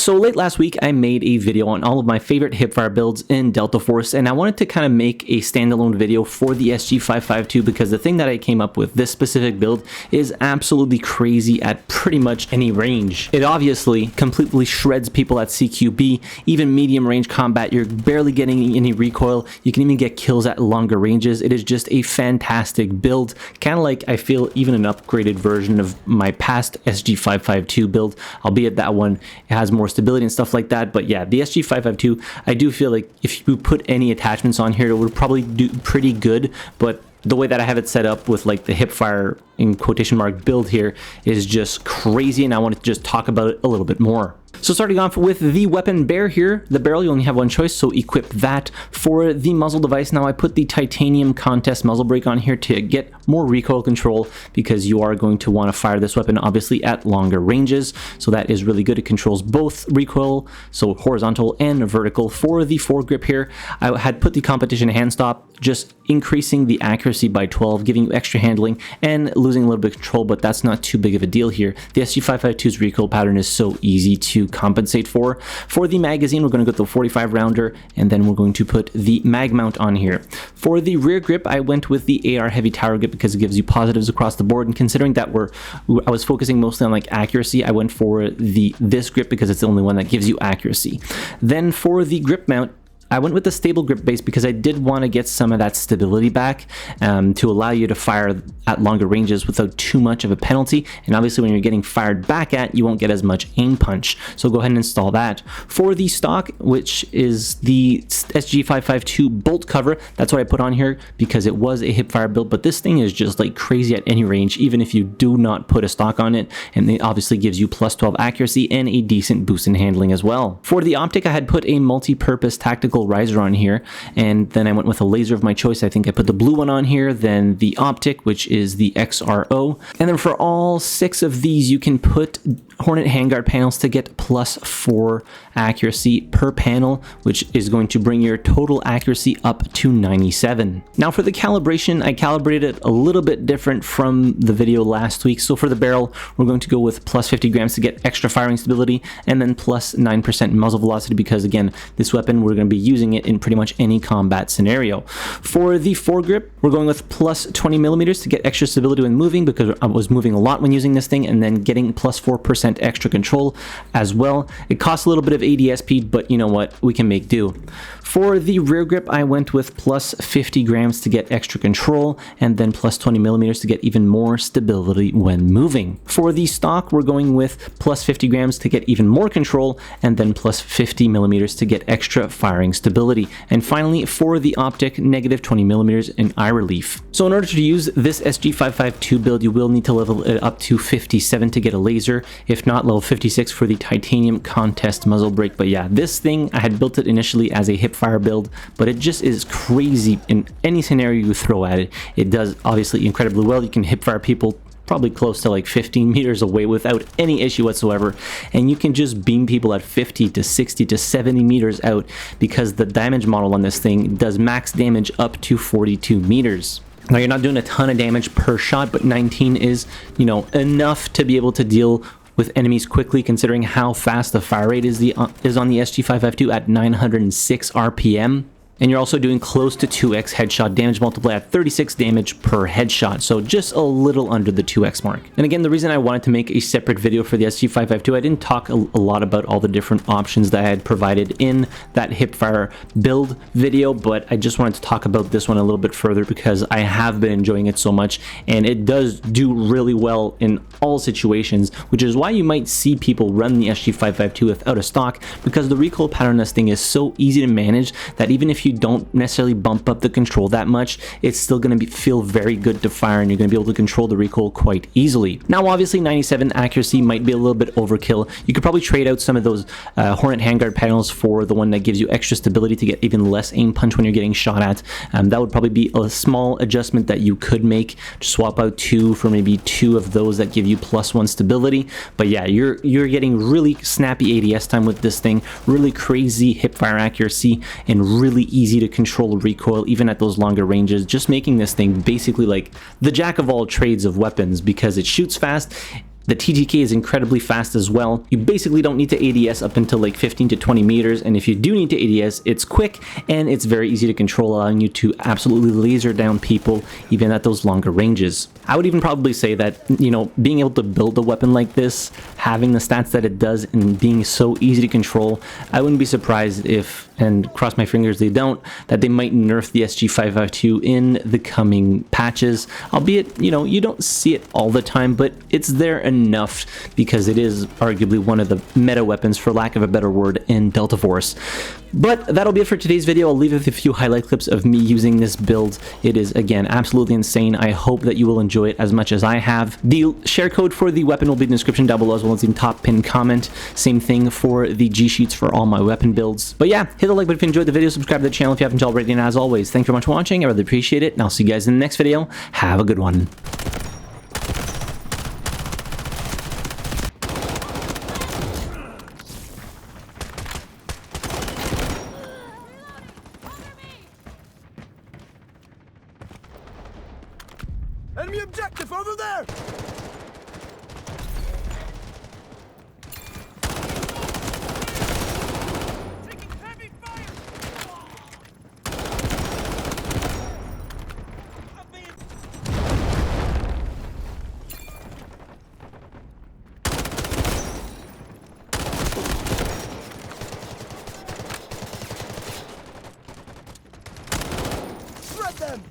So late last week, I made a video on all of my favorite hipfire builds in Delta Force, and I wanted to kind of make a standalone video for the SG552 because the thing that I came up with, this specific build, is absolutely crazy at pretty much any range. It obviously completely shreds people at CQB, even medium range combat. You're barely getting any recoil. You can even get kills at longer ranges. It is just a fantastic build, kind of like I feel even an upgraded version of my past SG552 build, albeit that one has more stability and stuff like that. But yeah, the SG552, I do feel like if you put any attachments on here, it would probably do pretty good. But the way that I have it set up with like the hipfire in quotation mark build here is just crazy, and I wanted to just talk about it a little bit more. So starting off with the weapon bear here, the barrel, you only have one choice, so equip that. For the muzzle device, now I put the titanium contest muzzle brake on here to get more recoil control, because you are going to want to fire this weapon obviously at longer ranges, so that is really good. It controls both recoil, so horizontal and vertical. For the foregrip here, I had put the competition hand stop, just increasing the accuracy by 12, giving you extra handling and losing a little bit of control, but that's not too big of a deal here. The SG552's recoil pattern is so easy to compensate for. For the magazine, we're going to go with the 45 rounder, and then we're going to put the mag mount on here. For the rear grip, I went with the AR heavy tower grip because it gives you positives across the board, and considering that I was focusing mostly on like accuracy, I went for this grip because it's the only one that gives you accuracy. Then for the grip mount, I went with the stable grip base because I did want to get some of that stability back to allow you to fire at longer ranges without too much of a penalty. And obviously when you're getting fired back at, you won't get as much aim punch. So go ahead and install that. For the stock, which is the SG552 bolt cover, that's what I put on here because it was a hipfire build, but this thing is just like crazy at any range, even if you do not put a stock on it. And it obviously gives you plus 12 accuracy and a decent boost in handling as well. For the optic, I had put a multi-purpose tactical riser on here, and then I went with a laser of my choice. I think I put the blue one on here, then the optic, which is the XRO, and then for all 6 of these you can put Hornet handguard panels to get plus 4 accuracy per panel, which is going to bring your total accuracy up to 97. Now for the calibration, I calibrated it a little bit different from the video last week. So for the barrel, we're going to go with plus 50 grams to get extra firing stability, and then plus 9% muzzle velocity, because again, this weapon, we're going to be using it in pretty much any combat scenario. For the foregrip, we're going with plus 20 millimeters to get extra stability when moving, because I was moving a lot when using this thing, and then getting plus 4% extra control as well. It costs a little bit of ADS speed, but you know what, we can make do. For the rear grip, I went with plus 50 grams to get extra control, and then plus 20 millimeters to get even more stability when moving. For the stock, we're going with plus 50 grams to get even more control, and then plus 50 millimeters to get extra firing stability. And finally, for the optic, negative 20 millimeters in eye relief. So in order to use this SG552 build, you will need to level it up to 57 to get a laser, if not level 56 for the titanium contest muzzle brake. But yeah, this thing, I had built it initially as a hipfire build, but it just is crazy in any scenario you throw at it. It does obviously incredibly well. You can hipfire people probably close to like 15 meters away without any issue whatsoever, and you can just beam people at 50 to 60 to 70 meters out, because the damage model on this thing does max damage up to 42 meters. Now you're not doing a ton of damage per shot, but 19 is, you know, enough to be able to deal with enemies quickly, considering how fast the fire rate is on the SG552 at 906 RPM. And you're also doing close to 2x headshot damage multiplier at 36 damage per headshot, so just a little under the 2x mark. And again, the reason I wanted to make a separate video for the SG552, I didn't talk a lot about all the different options that I had provided in that hipfire build video, but I just wanted to talk about this one a little bit further because I have been enjoying it so much, and it does do really well in all situations, which is why you might see people run the SG552 without a stock, because the recoil pattern on this thing is so easy to manage that even if you don't necessarily bump up the control that much, it's still going to feel very good to fire, and you're going to be able to control the recoil quite easily. Now obviously 97 accuracy might be a little bit overkill. You could probably trade out some of those Hornet handguard panels for the one that gives you extra stability to get even less aim punch when you're getting shot at. That would probably be a small adjustment that you could make. Just swap out 2 for maybe 2 of those that give you plus 1 stability. But yeah, you're getting really snappy ADS time with this thing, really crazy hipfire accuracy, and really easy to control recoil even at those longer ranges, just making this thing basically like the jack of all trades of weapons, because it shoots fast, The TTK is incredibly fast as well. You basically don't need to ADS up until like 15 to 20 meters, and if you do need to ADS, it's quick and it's very easy to control, allowing you to absolutely laser down people even at those longer ranges. I would even probably say that, you know, being able to build a weapon like this, having the stats that it does, and being so easy to control, I wouldn't be surprised if, and cross my fingers they don't, that they might nerf the SG552 in the coming patches. Albeit, you know, you don't see it all the time, but it's there enough because it is arguably one of the meta weapons, for lack of a better word, in Delta Force. But that'll be it for today's video. I'll leave it with a few highlight clips of me using this build. It is, again, absolutely insane. I hope that you will enjoy it as much as I have. The share code for the weapon will be in the description down below, as well as in the top pinned comment. Same thing for the G-sheets for all my weapon builds. But yeah, hit the like button if you enjoyed the video, subscribe to the channel if you haven't already, and as always, thank you very much for watching. I really appreciate it, and I'll see you guys in the next video. Have a good one. Enemy objective over there! Taking heavy fire! Shred them!